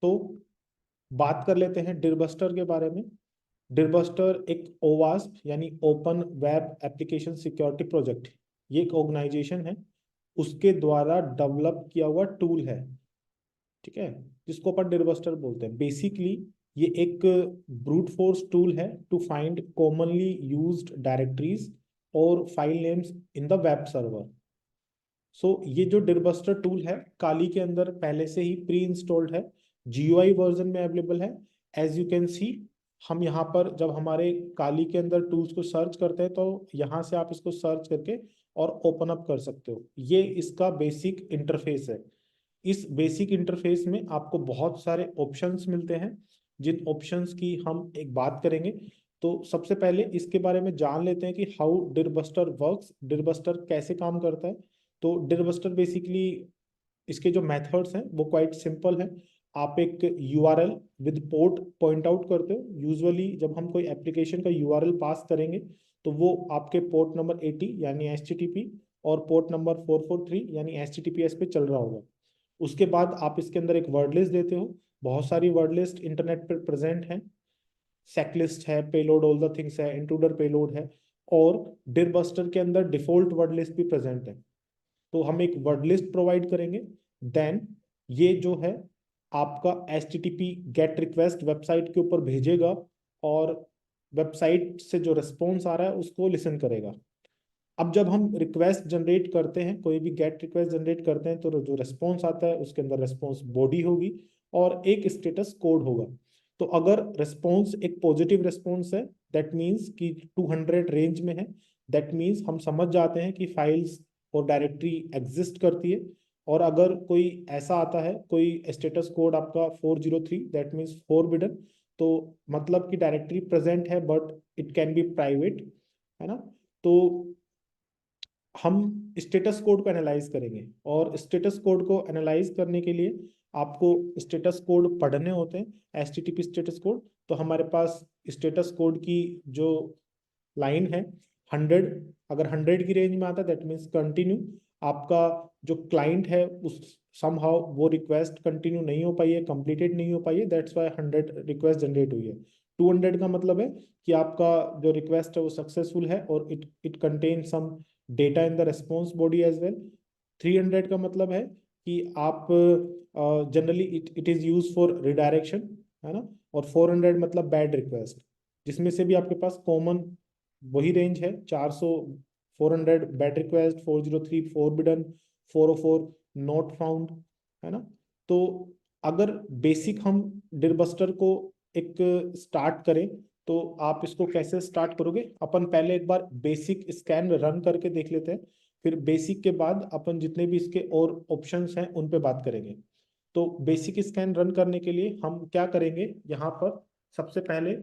तो बात कर लेते हैं डिरबस्टर के बारे में। डिरबस्टर एक ओवास्प यानी open web application security project, ये एक ऑर्गेनाइजेशन है, उसके द्वारा डेवलप किया हुआ टूल है, ठीक है, जिसको अपन डिरबस्टर बोलते हैं। बेसिकली ये एक ब्रूट फोर्स टूल है to find commonly used directories और file names in the web server. ये जो डिरबस्टर टूल है काली के अंदर पहले से ही प्री इंस्टॉल्ड है, GUI वर्जन में अवेलेबल है। एज यू कैन सी, हम यहाँ पर जब हमारे काली के अंदर टूल्स को सर्च करते हैं तो यहाँ से आप इसको सर्च करके और ओपन अप कर सकते हो। ये इसका बेसिक इंटरफेस है। इस बेसिक इंटरफेस में आपको बहुत सारे ऑप्शंस मिलते हैं, जिन ऑप्शंस की हम एक बात करेंगे। तो सबसे पहले इसके बारे में जान लेते हैं कि हाउ डिरबस्टर वर्क्स, डिरबस्टर कैसे काम करता है। तो डिरबस्टर बेसिकली इसके जो मेथड्स हैं वो क्वाइट सिंपल हैं। आप एक URL with port point out करते हो। यूजुअली जब हम कोई एप्लीकेशन का URL पास करेंगे तो वो आपके पोर्ट नंबर 80 यानी HTTP और पोर्ट नंबर 443 यानी HTTPS पे चल रहा होगा। उसके बाद आप इसके अंदर एक वर्ड लिस्ट देते हो। बहुत सारी वर्ड लिस्ट इंटरनेट पर प्रेजेंट हैं। सेकलिस्ट है, पेलोड ऑल द थिंग्स है, इंट्रूडर पेलोड है, और डिरबस्टर के अंदर डिफॉल्ट वर्ड लिस्ट भी प्रेजेंट है। तो हम एक वर्ड लिस्ट प्रोवाइड करेंगे। देन ये जो है आपका HTTP गेट रिक्वेस्ट वेबसाइट के ऊपर भेजेगा और वेबसाइट से जो रिस्पॉन्स आ रहा है उसको लिसन करेगा। अब जब हम रिक्वेस्ट जनरेट करते हैं, कोई भी गेट रिक्वेस्ट जनरेट करते हैं, तो जो रिस्पॉन्स आता है उसके अंदर रिस्पॉन्स बॉडी होगी और एक स्टेटस कोड होगा। तो अगर रिस्पॉन्स एक पॉजिटिव रिस्पॉन्स है, दैट मीन्स कि 200 रेंज में है, दैट मीन्स हम समझ जाते हैं कि फाइल्स और डायरेक्टरी एग्जिस्ट करती है। और अगर कोई ऐसा आता है, कोई स्टेटस कोड आपका 403, दैट मीन्स फोरबिडन, तो मतलब कि डायरेक्टरी प्रेजेंट है but it can be private, है ना। तो हम स्टेटस कोड को एनालाइज करेंगे, और स्टेटस कोड को एनालाइज करने के लिए आपको स्टेटस कोड पढ़ने होते हैं, HTTP स्टेटस कोड। तो हमारे पास स्टेटस कोड की जो लाइन है 100, अगर 100 की रेंज में आता है दैट मीन्स कंटिन्यू। आपका जो क्लाइंट है उस समहाउ वो रिक्वेस्ट कंटिन्यू नहीं हो पाई है, कंप्लीटेड नहीं हो पाई है, दैट्स वाई 100 रिक्वेस्ट जनरेट हुई है। 200 का मतलब है कि आपका जो रिक्वेस्ट है वो सक्सेसफुल है और it it contain some data in the response body as well. 300 का मतलब है कि आप generally it is use for redirection, है ना। और 400 मतलब बैड रिक्वेस्ट, जिसमें से भी आपके पास कॉमन वही रेंज है 400, 400 bad request, 403 forbidden, 404 not found, है ना। तो अगर बेसिक हम डिरबस्टर को एक स्टार्ट करें तो आप इसको कैसे स्टार्ट करोगे? अपन पहले एक बार बेसिक स्कैन रन करके देख लेते हैं, फिर बेसिक के बाद अपन जितने भी इसके और ऑप्शंस हैं उन पे बात करेंगे। तो बेसिक स्कैन रन करने के लिए हम क्या करेंगे, यहाँ पर सबसे पहले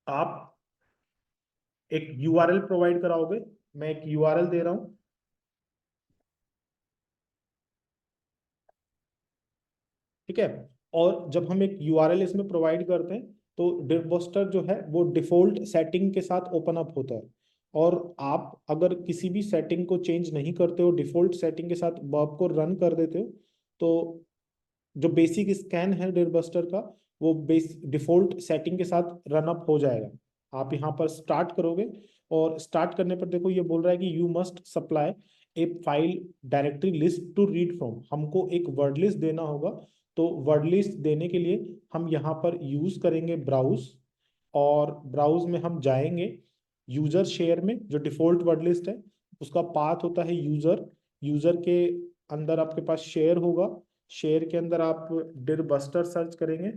आप एक URL प्रोवाइड कराओगे। मैं एक URL दे रहा हूं, ठीक है। और जब हम एक URL इसमें प्रोवाइड करते हैं तो डिरबस्टर जो है वो डिफॉल्ट सेटिंग के साथ ओपन अप होता है। और आप अगर किसी भी सेटिंग को चेंज नहीं करते हो, डिफॉल्ट सेटिंग के साथ वर्ब को रन कर देते हो, तो जो बेसिक स्कैन है डिरबस्टर का वो बेस डिफॉल्ट सेटिंग के साथ रन अप हो जाएगा। आप यहाँ पर स्टार्ट करोगे और स्टार्ट करने पर देखो ये बोल रहा है कि you must supply a file directory list to read from. हमको एक वर्ड लिस्ट देना होगा। तो वर्ड लिस्ट देने के लिए हम यहाँ पर यूज करेंगे ब्राउज, और ब्राउज में हम जाएंगे यूजर शेयर में, जो डिफॉल्ट वर्ड लिस्ट है उसका पाथ होता है यूजर। यूजर के अंदर आपके पास शेयर होगा, शेयर के अंदर आप डिरबस्टर सर्च करेंगे।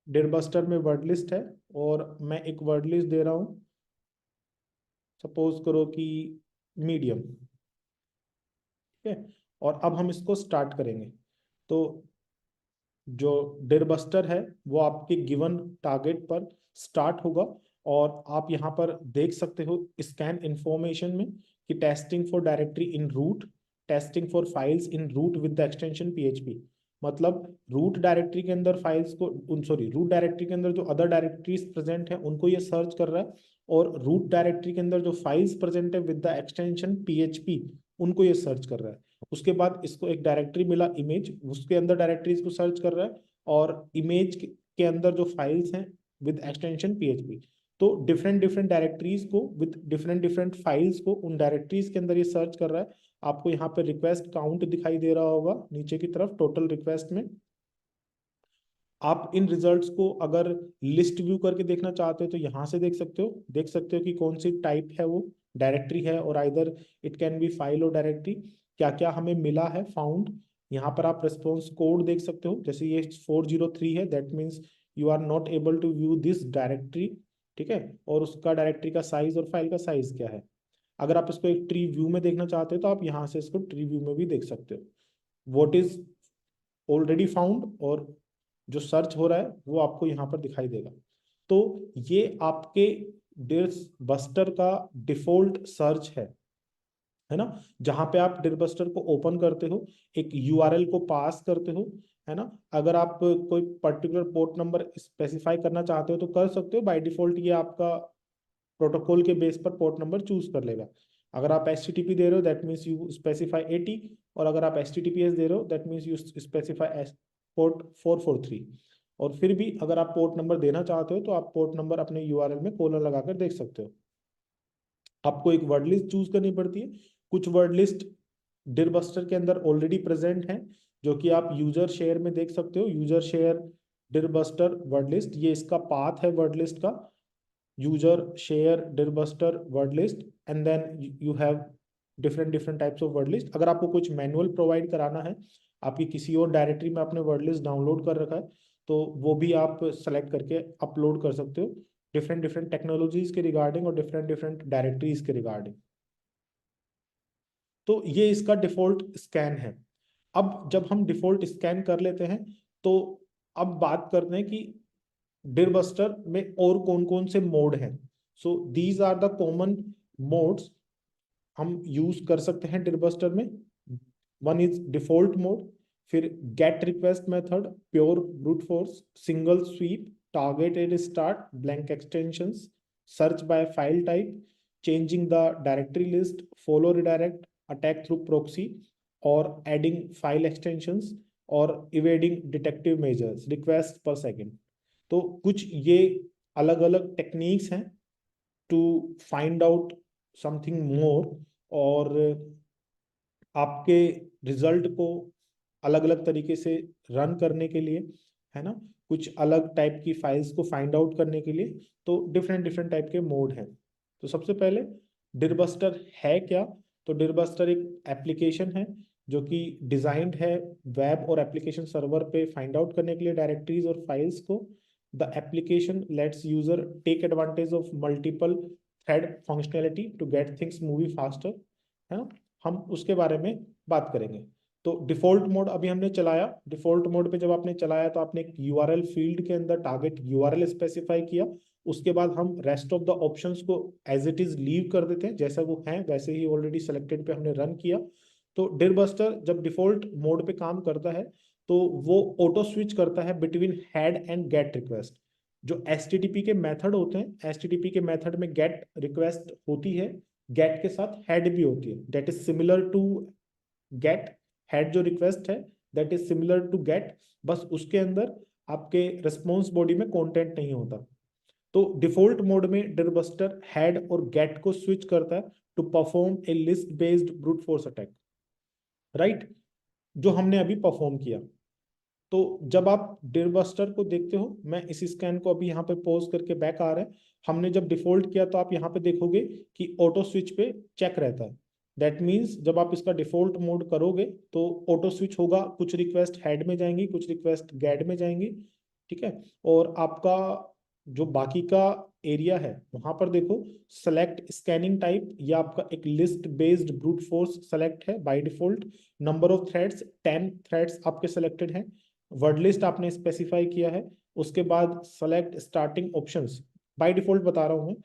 डिरबस्टर में वर्ड लिस्ट है और मैं एक वर्ड लिस्ट दे रहा हूं, सपोज करो कि मीडियम, ठीक है। और अब हम इसको स्टार्ट करेंगे। तो जो डिरबस्टर है वो आपके गिवन टारगेट पर स्टार्ट होगा। और आप यहाँ पर देख सकते हो स्कैन इंफॉर्मेशन में कि testing for directory in root, testing for files in root with the extension PHP। मतलब रूट डायरेक्टरी के अंदर फाइल्स को, रूट डायरेक्टरी के अंदर जो अदर डायरेक्टरीज प्रेजेंट है उनको ये सर्च कर रहा है, और रूट डायरेक्टरी के अंदर जो फाइल्स प्रेजेंट है विद द एक्सटेंशन PHP उनको ये सर्च कर रहा है। उसके बाद इसको एक डायरेक्टरी मिला इमेज, उसके अंदर डायरेक्टरीज को सर्च कर रहा है, और इमेज के अंदर जो फाइल्स हैं विद एक्सटेंशन PHP। तो डिफरेंट डिफरेंट डायरेक्टरीज को विद डिफरेंट डिफरेंट फाइल्स को उन डायरेक्टरीज के अंदर ये सर्च कर रहा है। आपको यहाँ पे रिक्वेस्ट काउंट दिखाई दे रहा होगा नीचे की तरफ टोटल रिक्वेस्ट में। आप इन रिजल्ट्स को अगर लिस्ट व्यू करके देखना चाहते हो तो यहाँ से देख सकते हो कि कौन सी टाइप है वो डायरेक्टरी है, और either it can be file और डायरेक्टरी, क्या क्या हमें मिला है फाउंड। यहाँ पर आप रिस्पॉन्स कोड देख सकते हो, जैसे ये 403 है, that means you are not able to view this directory, ठीक है। और उसका डायरेक्टरी का साइज और फाइल का साइज क्या है। अगर आप इसको एक ट्री व्यू में देखना चाहते हो तो आप यहाँ से इसको ट्री व्यू में भी देख सकते हो। व्हाट इज ऑलरेडी फाउंड और जो सर्च हो रहा है वो आपको यहाँ पर दिखाई देगा। तो ये आपके डिर्स बस्टर का डिफॉल्ट सर्च है ना, जहां पे आप डिरबस्टर को ओपन करते हो, एक यूआरएल को पास करते हो, है ना। अगर आप कोई पर्टिकुलर पोर्ट नंबर स्पेसिफाई करना चाहते हो तो कर सकते हो, बाय डिफॉल्ट ये आपका प्रोटोकॉल के बेस पर पोर्ट नंबर चूज कर लेगा। अगर आप HTTP दे रहे हो दैट मीन्स यू स्पेसिफाई 80, और अगर आप HTTPS दे रहे हो that means you specify port 443। और फिर भी अगर आप पोर्ट नंबर देना चाहते हो तो आप पोर्ट नंबर अपने यूआरएल में कोलन लगाकर देख सकते हो। आपको एक वर्ड लिस्ट चूज करनी पड़ती है। कुछ वर्ड लिस्ट डिरबस्टर के अंदर ऑलरेडी प्रेजेंट है, जो कि आप यूजर शेयर में देख सकते हो। User share DirBuster word list, ये इसका पाथ है वर्ड लिस्ट का, user share DirBuster word list, and then you have different different types of word list. अगर आपको कुछ मैनुअल प्रोवाइड कराना है, आपकी किसी और डायरेक्टरी में आपने वर्ड लिस्ट डाउनलोड कर रखा है, तो वो भी आप सेलेक्ट करके अपलोड कर सकते हो डिफरेंट डिफरेंट टेक्नोलॉजीज के रिगार्डिंग और डिफरेंट डिफरेंट डायरेक्टरीज के रिगार्डिंग। तो ये इसका डिफॉल्ट स्कैन है। अब जब हम डिफॉल्ट स्कैन कर लेते हैं तो अब बात करते हैं कि डिरबस्टर में और कौन कौन से मोड हैं। So these are the common modes हम यूज कर सकते हैं डिरबस्टर में। वन इज डिफॉल्ट मोड, फिर get request method, pure brute force, single sweep, targeted start, blank extensions, search by file type, changing the directory list, follow redirect, attack through proxy, or adding file extensions, और evading detective measures, request per second। तो कुछ ये अलग अलग techniques हैं to find out something more, और आपके result को अलग अलग तरीके से रन करने के लिए, है ना, कुछ अलग टाइप की फाइल्स को फाइंड आउट करने के लिए, तो डिफरेंट डिफरेंट टाइप के मोड हैं। तो सबसे पहले डिरबस्टर है क्या। तो डिरबस्टर एक एप्लीकेशन है जो कि डिजाइंड है वेब और एप्लीकेशन सर्वर पे फाइंड आउट करने के लिए डायरेक्टरीज और फाइल्स को। The application lets user take advantage of multiple thread functionality to get things movie faster, है ना। हम उसके बारे में बात करेंगे। तो डिफॉल्ट मोड अभी हमने चलाया। डिफॉल्ट मोड पे जब आपने चलाया तो आपने एक यूआरएल फील्ड के अंदर टारगेट यूआरएल स्पेसिफाई किया। उसके बाद हम रेस्ट ऑफ द ऑप्शंस को एज इट इज लीव कर देते हैं, जैसा वो है वैसे ही ऑलरेडी सेलेक्टेड पे हमने रन किया। तो डिरबस्टर जब डिफॉल्ट मोड पे काम करता है तो वो ऑटो स्विच करता है between head and gate request. जो HTTP के मेथड होते हैं, HTTP के मेथड में गेट रिक्वेस्ट होती है, गेट के साथ हेड भी होती है, that is similar to get. Head जो रिक्वेस्ट है that is similar to get, बस उसके अंदर आपके रिस्पॉन्स बॉडी में कंटेंट नहीं होता। तो डिफॉल्ट मोड में डिरबस्टर हेड और गेट को स्विच करता है to perform a list based brute force attack, right, जो हमने अभी परफॉर्म किया। तो जब आप डिरबस्टर को देखते हो, मैं इस स्कैन को अभी यहाँ पे पॉज करके बैक आ रहा है, हमने जब डिफॉल्ट किया तो आप यहाँ पे देखोगे कि ऑटो स्विच पे चेक रहता है। दैट मीन्स जब आप इसका डिफॉल्ट मोड करोगे तो ऑटो स्विच होगा, कुछ रिक्वेस्ट हेड में जाएंगी, कुछ रिक्वेस्ट गेट में जाएंगी, ठीक है। और आपका जो बाकी का एरिया है वहां पर देखो सेलेक्ट स्कैनिंग टाइप, या आपका एक list based brute force select है by default. Number of threads 10 threads आपके सेलेक्टेड हैं। वर्ड लिस्ट आपने स्पेसिफाई किया है। उसके बाद select starting options, by default बता रहा हूं मैं,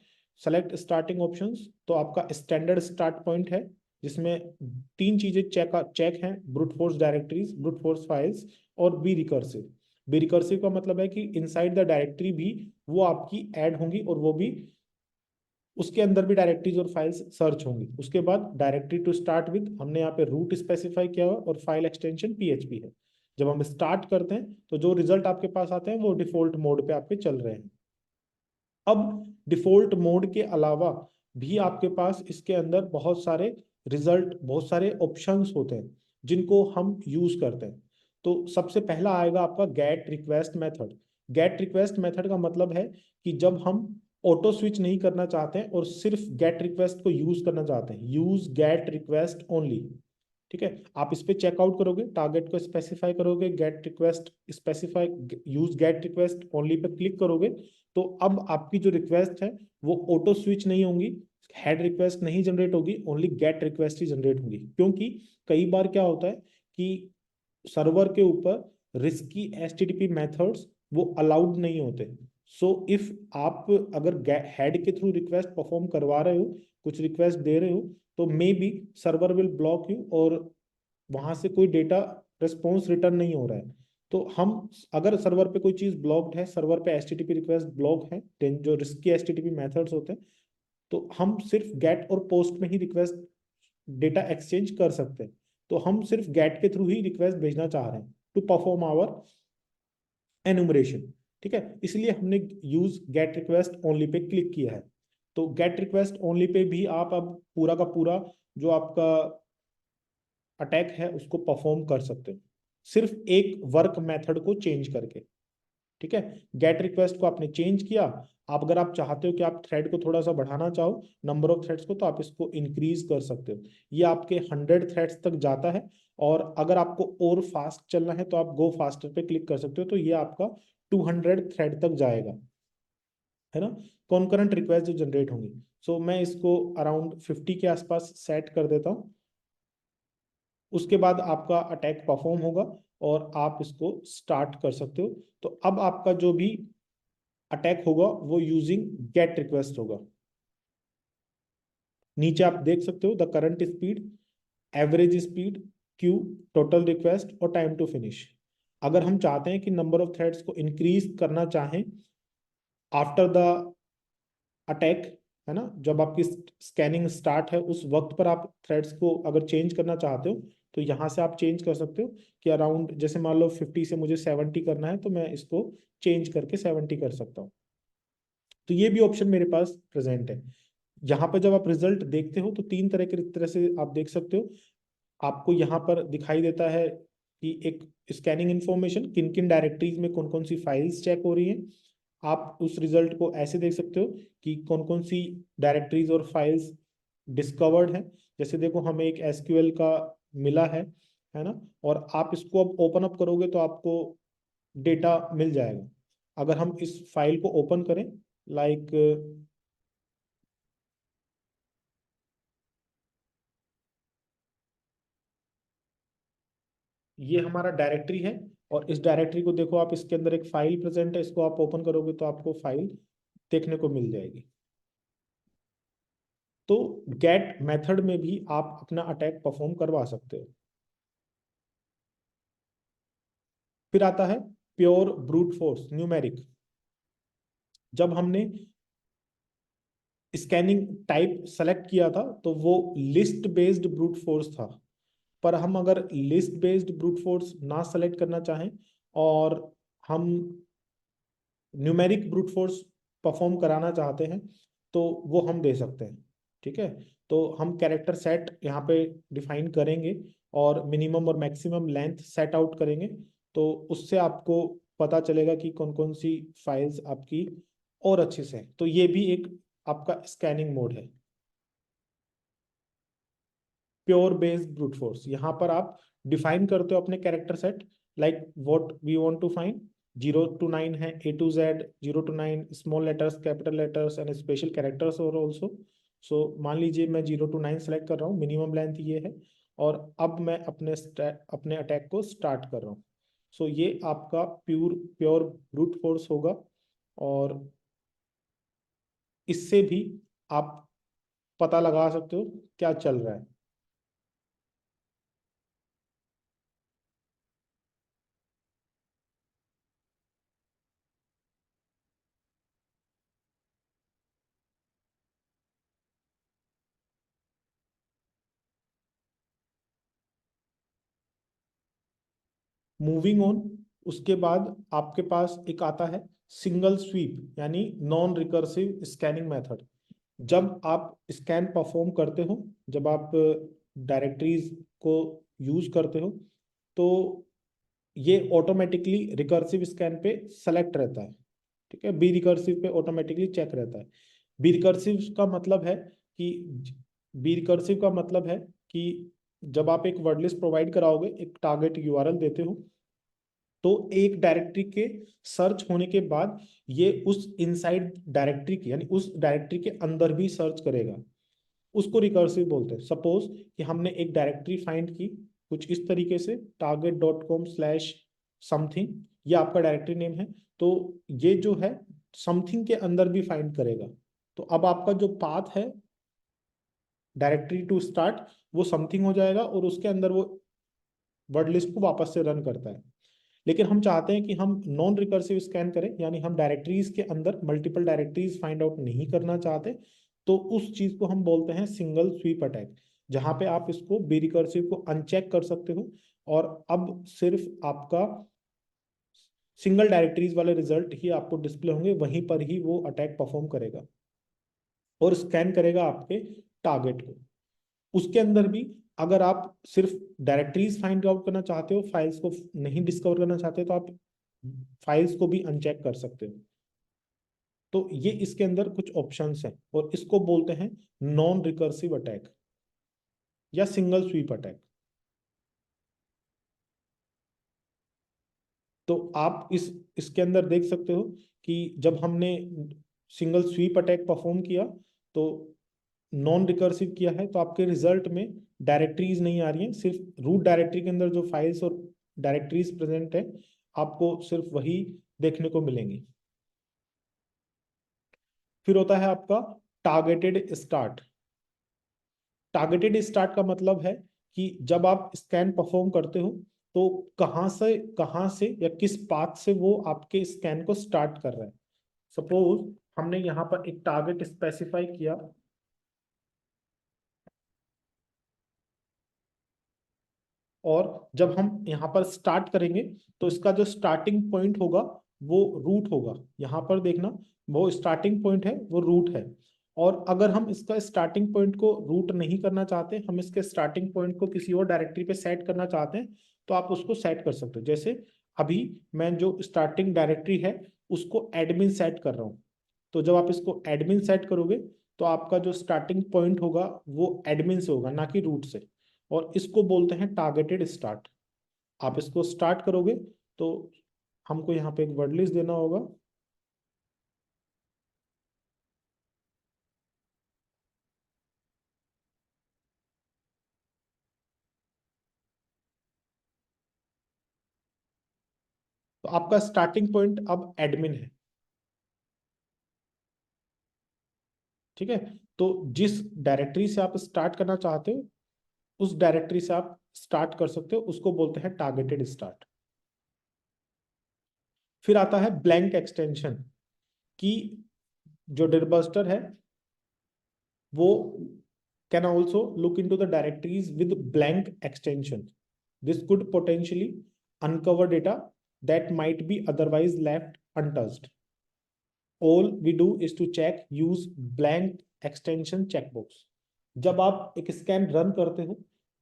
सेलेक्ट स्टार्टिंग ऑप्शंस, तो आपका स्टैंडर्ड स्टार्ट पॉइंट है जिसमें तीन चीजें चेक हैं, brute force directories, brute force files और बी रिकर्सिव। बी रिकर्सिव का मतलब है कि इनसाइड द डायरेक्टरी भी वो आपकी ऐड होंगी और वो भी उसके अंदर भी डायरेक्टरीज और फाइल्स सर्च होंगी। उसके बाद डायरेक्टरी टू स्टार्ट विद हमने यहाँ पे रूट स्पेसिफाई किया हुआ और फाइल एक्सटेंशन पीएचपी है। जब हम स्टार्ट करते हैं तो जो रिजल्ट आपके पास आते हैं वो डिफॉल्ट मोड पे आपके चल रहे हैं। अब डिफॉल्ट मोड के अलावा भी आपके पास इसके अंदर बहुत सारे रिजल्ट, बहुत सारे ऑप्शंस होते हैं जिनको हम यूज करते हैं। तो सबसे पहला आएगा आपका gate request method. Gate request method का मतलब है कि जब हम ऑटो स्विच नहीं करना चाहते हैं और सिर्फ गेट रिक्वेस्ट को यूज करना चाहते हैं, यूज गेट रिक्वेस्ट ओनली। ठीक है, आप इस पे चेकआउट करोगे, टारगेट को स्पेसिफाई करोगे, gate request specify, use gate request only pay click करोगे, तो अब आपकी जो रिक्वेस्ट है वो ऑटो स्विच नहीं होंगी, हेड रिक्वेस्ट नहीं जनरेट होगी, ओनली गेट रिक्वेस्ट ही जनरेट होंगी। क्योंकि कई बार क्या होता है कि सर्वर के ऊपर रिस्की एचटीटीपी मेथड्स वो अलाउड नहीं होते। सो इफ आप अगर हेड के थ्रू रिक्वेस्ट परफॉर्म करवा रहे हो, कुछ रिक्वेस्ट दे रहे हो, तो may be server will block you और वहां से कोई डेटा रिस्पॉन्स रिटर्न नहीं हो रहा है। तो हम अगर सर्वर पे कोई चीज ब्लॉक्ड है, सर्वर पे एचटीटीपी रिक्वेस्ट ब्लॉक है, जो रिस्की एचटीटीपी मेथड्स होते हैं, तो हम सिर्फ गेट और पोस्ट में ही रिक्वेस्ट डेटा एक्सचेंज कर सकते हैं। तो हम सिर्फ गेट के थ्रू ही रिक्वेस्ट भेजना चाह रहे हैं टू परफॉर्म आवर एनुमरेशन। ठीक है, इसलिए हमने use gate request only pay click किया है। तो गेट रिक्वेस्ट ओनली पे भी आप अब पूरा का पूरा जो आपका अटैक है उसको परफॉर्म कर सकते हो, सिर्फ एक वर्क मेथड को चेंज करके। ठीक है, गेट रिक्वेस्ट को आपने चेंज किया। आप अगर आप चाहते हो कि आप थ्रेड को थोड़ा सा बढ़ाना चाहो, नंबर ऑफ थ्रेड्स को, तो आप इसको इंक्रीज कर सकते हो। ये आपके 100 थ्रेड्स तक जाता है। और अगर आपको और फास्ट चलना है तो आप गो फास्टर पे क्लिक कर सकते हो, तो ये आपका 200 थ्रेड तक जाएगा, है ना, कॉन्करेंट रिक्वेस्ट जो जनरेट होंगी। सो मैं इसको अराउंड 50 के आसपास सेट कर देता हूँ। उसके बाद आपका अटैक परफॉर्म होगा और आप इसको स्टार्ट कर सकते हो। तो अब आपका जो भी अटैक होगा वो यूजिंग गेट रिक्वेस्ट होगा। नीचे आप देख सकते हो the current speed, average speed, Q, total request और टाइम टू फिनिश। अगर हम चाहते हैं कि नंबर ऑफ थ्रेड्स को इंक्रीज करना चाहें आफ्टर द अटैक, है ना, जब आपकी स्कैनिंग स्टार्ट है उस वक्त पर आप थ्रेड्स को अगर चेंज करना चाहते हो, तो यहाँ से आप चेंज कर सकते हो कि अराउंड, जैसे मान लो 50 से मुझे 70 करना है, तो मैं इसको चेंज करके 70 कर सकता हूँ। तो ये भी ऑप्शन मेरे पास प्रेजेंट है। यहाँ पर जब आप रिजल्ट देखते हो तो तीन तरह से आप देख सकते हो। आपको यहाँ पर दिखाई देता है कि एक स्कैनिंग इंफॉर्मेशन, किन किन डायरेक्टरीज में कौन कौन सी फाइल्स चेक हो रही हैं। आप उस रिजल्ट को ऐसे देख सकते हो कि कौन कौन सी डायरेक्टरीज और फाइल्स डिस्कवर्ड है। जैसे देखो, हमें एक एसक्यूएल का मिला है ना, और आप इसको अब ओपन अप करोगे तो आपको डेटा मिल जाएगा। अगर हम इस फाइल को ओपन करें, लाइक ये हमारा डायरेक्टरी है, और इस डायरेक्टरी को देखो आप, इसके अंदर एक फाइल प्रेजेंट है, इसको आप ओपन करोगे तो आपको फाइल देखने को मिल जाएगी। तो गेट मेथड में भी आप अपना अटैक परफॉर्म करवा सकते हो। फिर आता है प्योर ब्रूट फोर्स न्यूमेरिक। जब हमने स्कैनिंग टाइप सेलेक्ट किया था तो वो लिस्ट बेस्ड ब्रूट फोर्स था। पर हम अगर लिस्ट बेस्ड ब्रूट फोर्स ना सेलेक्ट करना चाहें और हम न्यूमेरिक ब्रूट फोर्स परफॉर्म कराना चाहते हैं, तो वो हम दे सकते हैं। ठीक है, तो हम कैरेक्टर सेट यहाँ पे डिफाइन करेंगे और मिनिमम और मैक्सिमम लेंथ सेट आउट करेंगे। तो उससे आपको पता चलेगा कि कौन कौन सी फाइल्स आपकी और अच्छे से हैं। तो ये भी एक आपका स्कैनिंग मोड है। प्योर बेस्ड ब्रूट फोर्स, यहाँ पर आप डिफाइन करते हो अपने character set, like what we want to find. 0 to 9 है, A to Z, 0 to 9 small letters, capital letters and special characters और ऑल्सो। सो मान लीजिए मैं 0 to 9 सेलेक्ट कर रहा हूँ, मिनिमम लेंथ ये है, और अब मैं अपने अटैक को स्टार्ट कर रहा हूँ। सो ये आपका प्योर ब्रूट फोर्स होगा। और इससे भी आप पता लगा सकते हो क्या चल रहा है। मूविंग ऑन, उसके बाद आपके पास एक आता है सिंगल स्वीप यानी नॉन रिकर्सिव स्कैनिंग मेथड। जब आप स्कैन परफॉर्म करते हो, जब आप डायरेक्टरीज को यूज करते हो, तो ये ऑटोमेटिकली रिकर्सिव स्कैन पे सेलेक्ट रहता है। ठीक है, बी रिकर्सिव पे ऑटोमेटिकली चेक रहता है। बी रिकर्सिव का मतलब है कि बी रिकर्सिव का मतलब है कि जब आप एक वर्ड लिस्ट प्रोवाइड कराओगे, एक टारगेट यूआरएल देते हो, तो एक डायरेक्टरी के सर्च होने के बाद ये उस इनसाइड डायरेक्टरी की यानी उस डायरेक्टरी के अंदर भी सर्च करेगा। उसको रिकर्सिव बोलते हैं। सपोज कि हमने एक डायरेक्टरी फाइंड की कुछ इस तरीके से target.com/something, ये आपका डायरेक्टरी नेम है, तो ये जो है समथिंग के अंदर भी फाइंड करेगा। तो अब आपका जो पाथ है डायरेक्टरी टू स्टार्ट वो समथिंग हो जाएगा और उसके अंदर वो वर्ड लिस्ट को वापस से रन करता है। लेकिन हम चाहते हैं कि हम नॉन रिकर्सिव स्कैन करें, यानी हम डायरेक्टरीज के अंदर मल्टीपल डायरेक्टरीज फाइंड आउट नहीं करना चाहते, तो उस चीज को हम बोलते हैं सिंगल स्वीप अटैक, जहां पे आप इसको बी रिकर्सिव को अनचेक कर सकते हो और अब सिर्फ आपका सिंगल डायरेक्टरीज वाले रिजल्ट ही आपको डिस्प्ले होंगे, वहीं पर ही वो अटैक परफॉर्म करेगा और स्कैन करेगा आपके टारगेट को। उसके अंदर भी अगर आप सिर्फ डायरेक्टरीज फाइंड आउट करना चाहते हो, फाइल्स को नहीं डिस्कवर करना चाहते, तो आप फाइल्स को भी अनचेक कर सकते हो। तो ये इसके अंदर कुछ ऑप्शंस हैं और इसको बोलते हैं नॉन रिकर्सिव अटैक या सिंगल स्वीप अटैक। तो आप इसके अंदर देख सकते हो कि जब हमने सिंगल स्वीप अटैक परफॉर्म किया तो नॉन रिकर्सिव किया है, तो आपके रिजल्ट में डायरेक्टरीज नहीं आ रही हैं, सिर्फ रूट डायरेक्टरी के अंदर जो फाइल्स और डायरेक्टरीज प्रेजेंट है आपको सिर्फ वही देखने को मिलेंगी। फिर होता है आपका टारगेटेड स्टार्ट। टारगेटेड स्टार्ट का मतलब है कि जब आप स्कैन परफॉर्म करते हो तो कहाँ से या किस पाथ से वो आपके स्कैन को स्टार्ट कर रहा है। सपोज हमने यहाँ पर एक टारगेट स्पेसिफाई किया और जब हम यहाँ पर स्टार्ट करेंगे तो इसका जो स्टार्टिंग पॉइंट होगा वो रूट होगा। यहाँ पर देखना, वो स्टार्टिंग पॉइंट है वो रूट है। और अगर हम इसका स्टार्टिंग पॉइंट को रूट नहीं करना चाहते, हम इसके स्टार्टिंग पॉइंट को किसी और डायरेक्टरी पे सेट करना चाहते हैं, तो आप उसको सेट कर सकते हो। जैसे अभी मैं जो स्टार्टिंग डायरेक्टरी है उसको एडमिन सेट कर रहा हूँ, तो जब आप इसको एडमिन सेट करोगे तो आपका जो स्टार्टिंग पॉइंट होगा वो एडमिन से होगा, ना कि रूट से। और इसको बोलते हैं टारगेटेड स्टार्ट। आप इसको स्टार्ट करोगे तो हमको यहाँ पे एक वर्ड लिस्ट देना होगा। तो आपका स्टार्टिंग पॉइंट अब एडमिन है। ठीक है, तो जिस डायरेक्टरी से आप स्टार्ट करना चाहते हो उस डायरेक्टरी से आप स्टार्ट कर सकते हो, उसको बोलते हैं टारगेटेड स्टार्ट। फिर आता है ब्लैंक एक्सटेंशन, की जो डिरबस्टर है वो can also look into the directories with blank extension. This could potentially uncover data that might be otherwise left untouched. All we do is to check use blank extension checkbox. जब आप एक scan run करते हो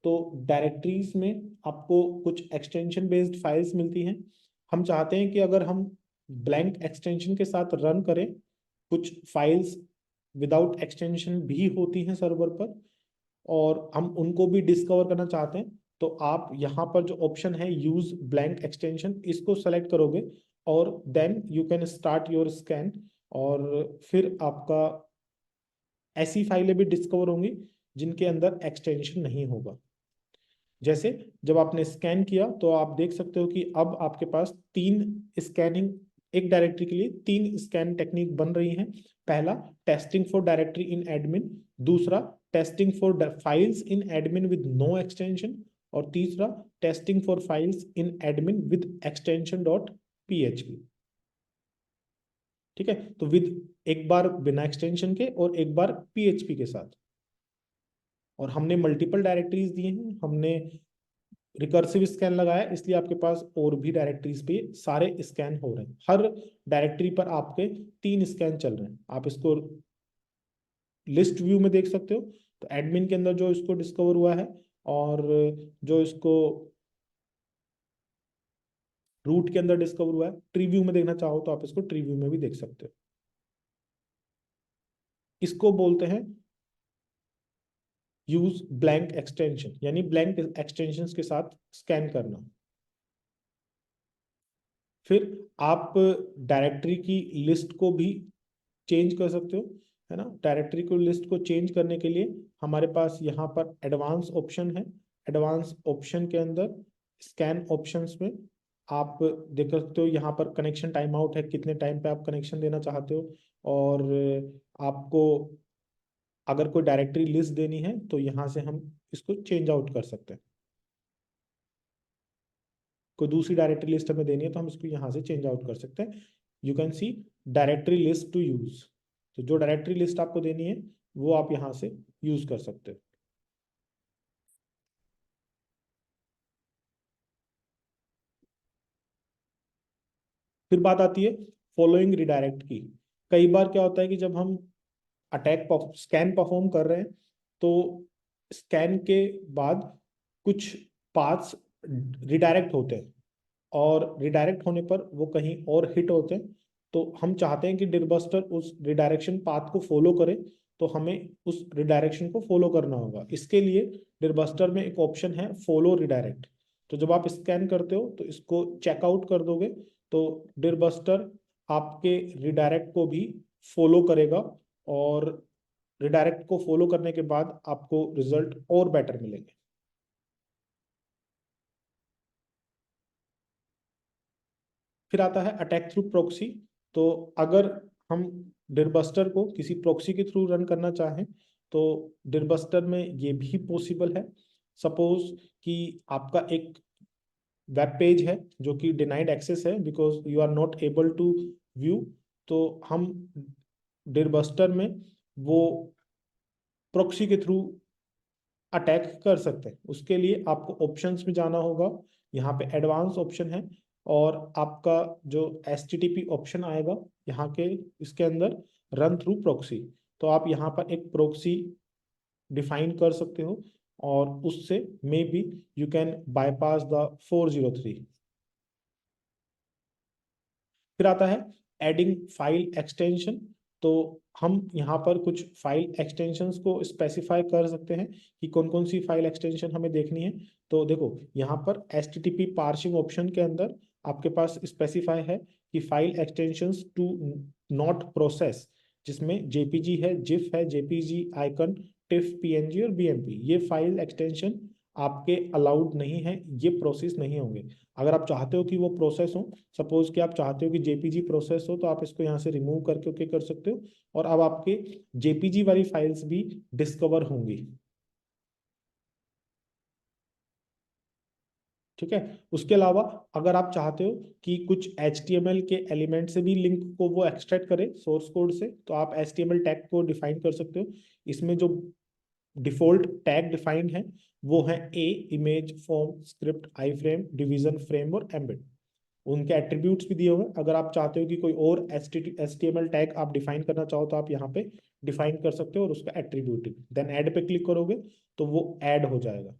तो directories में आपको कुछ extension based files मिलती हैं। हम चाहते हैं कि अगर हम ब्लैंक एक्सटेंशन के साथ रन करें, कुछ फाइल्स विदाउट एक्सटेंशन भी होती हैं सर्वर पर और हम उनको भी डिस्कवर करना चाहते हैं, तो आप यहाँ पर जो ऑप्शन है यूज ब्लैंक एक्सटेंशन, इसको सेलेक्ट करोगे और then you can start your scan. और फिर आपका ऐसी फाइलें भी डिस्कवर होंगी जिनके अंदर एक्सटेंशन नहीं होगा। जैसे जब आपने स्कैन किया तो आप देख सकते हो कि अब आपके पास तीन स्कैनिंग, एक डायरेक्टरी के लिए तीन स्कैन टेक्निक बन रही हैं। पहला testing for directory in admin, दूसरा testing for files in admin with no extension, और तीसरा testing for files in admin with extension dot php। ठीक है, तो विद एक बार बिना एक्सटेंशन के और एक बार php के साथ। और हमने मल्टीपल डायरेक्टरीज दिए हैं, हमने रिकर्सिव स्कैन लगाया इसलिए आपके पास और भी डायरेक्टरीज पे सारे स्कैन हो रहे हैं। हर डायरेक्टरी पर आपके 3 स्कैन चल रहे हैं। आप इसको लिस्ट व्यू में देख सकते हो। तो एडमिन के अंदर जो इसको डिस्कवर हुआ है, और जो इसको रूट के अंदर डिस्कवर हुआ है, ट्री व्यू में देखना चाहो तो आप इसको ट्री व्यू में भी देख सकते हो। इसको बोलते हैं यूज ब्लैंक एक्सटेंशन, यानी ब्लैंक एक्सटेंशंस के साथ स्कैन करना। फिर आप डायरेक्टरी की लिस्ट को भी चेंज कर सकते हो, है ना। डायरेक्टरी को लिस्ट को चेंज करने के लिए हमारे पास यहाँ पर एडवांस ऑप्शन है। एडवांस ऑप्शन के अंदर स्कैन ऑप्शंस में आप देख सकते हो यहाँ पर कनेक्शन टाइम आउट है, कितने टाइम पे आप कनेक्शन देना चाहते हो। और आपको अगर कोई डायरेक्टरी लिस्ट देनी है तो यहाँ से हम इसको चेंज आउट कर सकते हैं। कोई दूसरी डायरेक्टरी लिस्ट हमें देनी है तो हम इसको यहाँ से चेंज आउट कर सकते हैं। You can see directory list to use. तो जो डायरेक्टरी लिस्ट आपको देनी है वो आप यहाँ से यूज कर सकते हो। फिर बात आती है फॉलोइंग रिडायरेक्ट की। कई बार क्या होता है कि जब हम अटैक स्कैन परफॉर्म कर रहे हैं तो स्कैन के बाद कुछ पाथ्स रिडायरेक्ट होते हैं, और रिडायरेक्ट होने पर वो कहीं और हिट होते हैं। तो हम चाहते हैं कि डिरबस्टर उस रिडायरेक्शन पाथ को फॉलो करे, तो हमें उस रिडायरेक्शन को फॉलो करना होगा। इसके लिए डिरबस्टर में एक ऑप्शन है फॉलो रिडायरेक्ट। तो जब आप स्कैन करते हो तो इसको चेकआउट कर दोगे तो डिरबस्टर आपके रिडायरेक्ट को भी फॉलो करेगा, और रिडायरेक्ट को फॉलो करने के बाद आपको रिजल्ट और बेटर मिलेंगे। फिर आता है अटैक थ्रू प्रॉक्सी। तो अगर हम डिरबस्टर को किसी प्रॉक्सी के थ्रू रन करना चाहें तो डिरबस्टर में ये भी पॉसिबल है। सपोज कि आपका एक वेब पेज है जो कि डिनाइड एक्सेस है because you are not able to view, तो हम डिरबस्टर में वो प्रॉक्सी के थ्रू अटैक कर सकते हैं। उसके लिए आपको ऑप्शंस में जाना होगा, यहाँ पे एडवांस ऑप्शन है, और आपका जो HTTP ऑप्शन आएगा यहाँ के इसके अंदर रन थ्रू प्रॉक्सी। तो आप यहाँ पर एक प्रॉक्सी डिफाइन कर सकते हो, और उससे may be you can bypass the 403। फिर आता है एडिंग फाइल एक्सटेंशन। तो हम यहाँ पर कुछ फाइल एक्सटेंशंस को स्पेसिफाई कर सकते हैं कि कौन कौन सी फाइल एक्सटेंशन हमें देखनी है। तो देखो यहाँ पर HTTP पार्सिंग ऑप्शन के अंदर आपके पास स्पेसिफाई है कि file extensions to not process, जिसमें JPG है, जिफ है, JPG, आइकन, टिफ, PNG और BMP, ये फाइल एक्सटेंशन आपके अलाउड नहीं है, ये प्रोसेस नहीं होंगे। अगर आप चाहते हो कि वो प्रोसेस हो, सपोज कि आप चाहते हो कि JPG प्रोसेस हो, तो आप इसको यहाँ से रिमूव करके ओके कर सकते हो, और अब आपके JPG वाली फाइल्स भी डिस्कवर होंगी। ठीक है। उसके अलावा अगर आप चाहते हो कि कुछ HTML के एलिमेंट से भी लिंक को वो एक्सट्रैक्ट करे सोर्स कोड से, तो आप HTML टैग को डिफाइन कर सकते हो। इसमें जो डिफॉल्ट टैग डिफाइंड है वो है इमेज, फॉर्म, स्क्रिप्ट, आई फ्रेम, डिवीजन, फ्रेम और एम्बेड। उनके एट्रीब्यूट्स भी दिए हुए हैं। अगर आप चाहते हो कि कोई और HTML टैग आप डिफाइन करना चाहो तो आप यहाँ पे डिफाइन कर सकते हो, और उसका एट्रीब्यूट देन ऐड पे क्लिक करोगे तो वो ऐड हो जाएगा।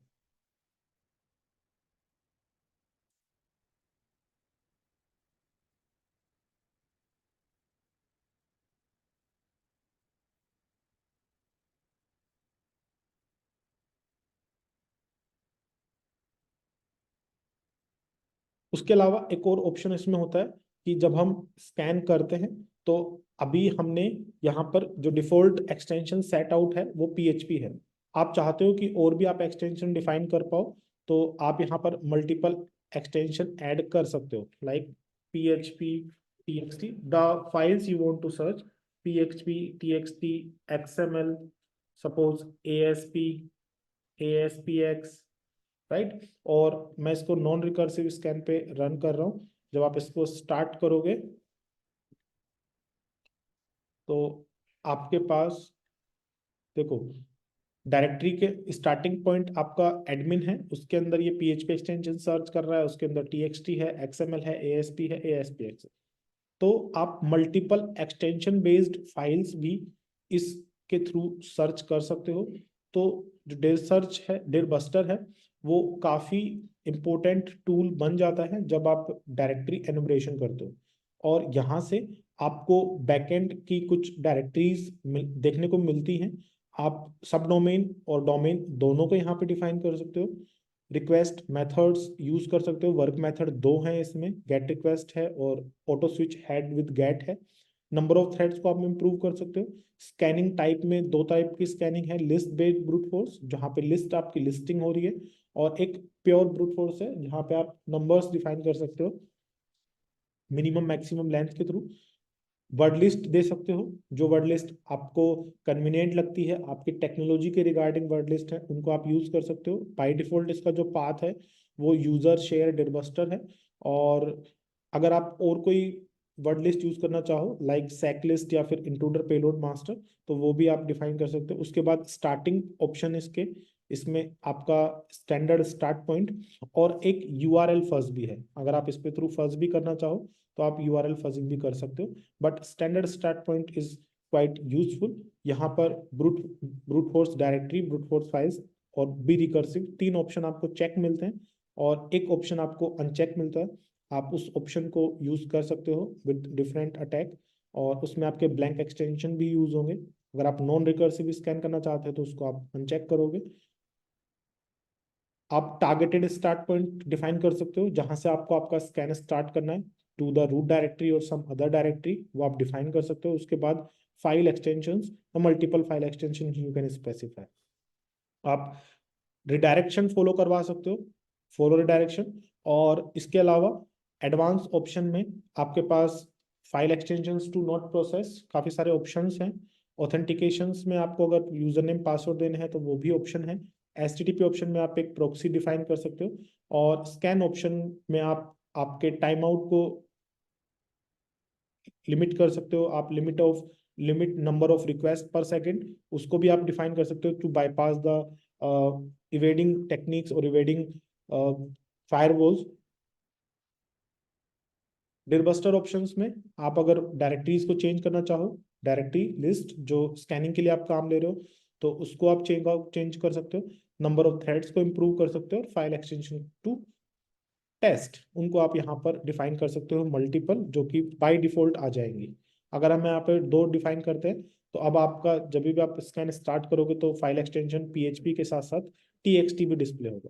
उसके अलावा एक और ऑप्शन इसमें होता है कि जब हम स्कैन करते हैं तो अभी हमने यहाँ पर जो डिफॉल्ट एक्सटेंशन सेट आउट है वो PHP है। आप चाहते हो कि और भी आप एक्सटेंशन डिफाइन कर पाओ, तो आप यहाँ पर मल्टीपल एक्सटेंशन ऐड कर सकते हो, like PHP TXT, the files you want to search, PHP TXT XML, suppose ASP ASPX, right. और मैं इसको नॉन रिकर्सिव स्कैन पे रन कर रहा हूँ। जब आप इसको स्टार्ट करोगे तो आपके पास देखो डायरेक्टरी के स्टार्टिंग पॉइंट आपका एडमिन है, उसके अंदर ये PHP एक्सटेंशन सर्च कर रहा है, उसके अंदर TXT है, XML है, ASP है, ASPX है। तो आप मल्टीपल एक्सटेंशन बेस्ड फाइल्स भी इसके थ्रू सर्च कर सकते हो। तो जो डेर सर्च है, डेर बस्टर है, वो काफ़ी इम्पोर्टेंट टूल बन जाता है जब आप डायरेक्टरी एनुमरेशन करते हो। और यहाँ से आपको बैकएंड की कुछ डायरेक्टरीज देखने को मिलती हैं। आप सब डोमेन और डोमेन दोनों को यहाँ पे डिफाइन कर सकते हो। रिक्वेस्ट मेथड्स यूज कर सकते हो। वर्क मेथड दो हैं इसमें, गेट रिक्वेस्ट है और auto switch head with get है। नंबर ऑफ थ्रेड्स को आप इम्प्रूव कर सकते हो। स्कैनिंग टाइप में दो टाइप की स्कैनिंग है, लिस्ट बेस्ड ब्रूट फोर्स जहाँ पे लिस्ट आपकी लिस्टिंग हो रही है, और एक प्योर ब्रूट फोर्स है जहाँ पे आप नंबर्स डिफाइन कर सकते हो मिनिमम मैक्सिमम लेंथ के थ्रू। वर्ड लिस्ट दे सकते हो, जो वर्ड लिस्ट आपको कन्वीनियंट लगती है, आपकी टेक्नोलॉजी के रिगार्डिंग वर्ड लिस्ट है, उनको आप यूज कर सकते हो। बाय डिफॉल्ट इसका जो पाथ है वो यूजर शेयर डिरबस्टर है। और अगर आप और कोई वर्ड लिस्ट यूज करना चाहो लाइक सैक लिस्ट या फिर इंट्रूडर पेलोड मास्टर, तो वो भी आप डिफाइन कर सकते हो। उसके बाद स्टार्टिंग ऑप्शन इसमें आपका स्टैंडर्ड स्टार्ट पॉइंट और एक URL फज भी है। अगर आप इस पे थ्रू फज भी करना चाहो तो आप URL फजिंग भी कर सकते हो, but standard start point is quite useful. यहाँ पर brute brute force directory, brute force files और बी रिकर्सिव, तीन ऑप्शन आपको चेक मिलते हैं और एक ऑप्शन आपको अनचेक मिलता है। आप उस ऑप्शन को यूज कर सकते हो विद डिफरेंट अटैक, और उसमें आपके ब्लैंक एक्सटेंशन भी यूज होंगे। अगर आप नॉन रिकर्सिव स्कैन करना चाहते हैं तो उसको आप अनचेक करोगे। आप टारगेटेड स्टार्ट पॉइंट डिफाइन कर सकते हो, जहां से आपको आपका स्कैन स्टार्ट करना है टू द रूट डायरेक्टरी और सम अदर डायरेक्टरी, वो आप डिफाइन कर सकते हो। उसके बाद file extensions, multiple file extension you can specify. आप रिडायरेक्शन फॉलो करवा सकते हो, फॉलो रिडायरेक्शन। और इसके अलावा एडवांस ऑप्शन में आपके पास file extensions to not process काफ़ी सारे ऑप्शंस हैं। ऑथेंटिकेशंस में आपको अगर यूजर नेम पासवर्ड देने हैं तो वो भी ऑप्शन है। HTTP ऑप्शन में आप एक प्रॉक्सी डिफाइन कर सकते हो, और स्कैन ऑप्शन में आप आपके टाइम आउट को लिमिट कर सकते हो। आप limit number of request per second, उसको भी आप डिफाइन कर सकते हो to bypass the evading techniques और इवेडिंग फायरवॉल्स। डिरबस्टर ऑप्शंस में आप अगर डायरेक्टरीज को चेंज करना चाहो, डायरेक्टरी लिस्ट जो स्कैनिंग के लिए आप काम ले रहे हो, तो उसको आप चेंज कर सकते हो। नंबर ऑफ थ्रेड्स को इम्प्रूव कर सकते हो, और फाइल एक्सटेंशन टू टेस्ट उनको आप यहाँ पर डिफाइन कर सकते हो मल्टीपल, जो कि बाय डिफॉल्ट आ जाएंगी। अगर हम यहाँ पे दो डिफाइन करते हैं तो अब आपका जब भी आप स्कैन स्टार्ट करोगे तो फाइल एक्सटेंशन PHP के साथ साथ TXT भी डिस्प्ले होगा।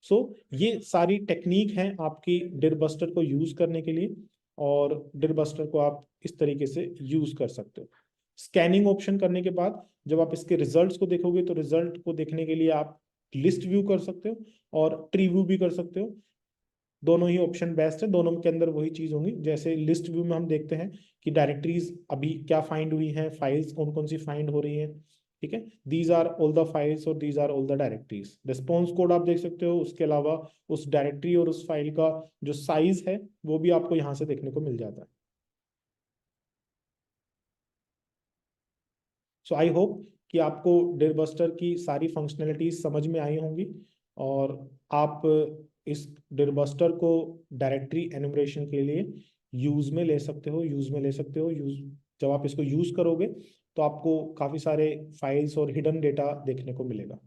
सो ये सारी टेक्निक है आपकी डिरबस्टर को यूज करने के लिए, और डिरबस्टर को आप इस तरीके से यूज कर सकते हो। स्कैनिंग ऑप्शन करने के बाद जब आप इसके रिजल्ट्स को देखोगे तो रिजल्ट को देखने के लिए आप लिस्ट व्यू कर सकते हो और ट्री व्यू भी कर सकते हो। दोनों ही ऑप्शन बेस्ट है, दोनों के अंदर वही चीज होंगी। जैसे लिस्ट व्यू में हम देखते हैं कि डायरेक्टरीज अभी क्या फाइंड हुई हैं, फाइल्स कौन कौन सी फाइंड हो रही हैं, ठीक है। These are all the files और these are all the directories. Response code आप देख सकते हो, उसके अलावा उस डायरेक्टरी और उस फाइल का जो साइज है वो भी आपको यहाँ से देखने को मिल जाता है। सो आई होप कि आपको डिरबस्टर की सारी फंक्शनैलिटीज समझ में आई होंगी, और आप इस डिरबस्टर को डायरेक्टरी एनुमरेशन के लिए यूज में ले सकते हो, यूज जब आप इसको यूज करोगे तो आपको काफी सारे फाइल्स और हिडन डेटा देखने को मिलेगा।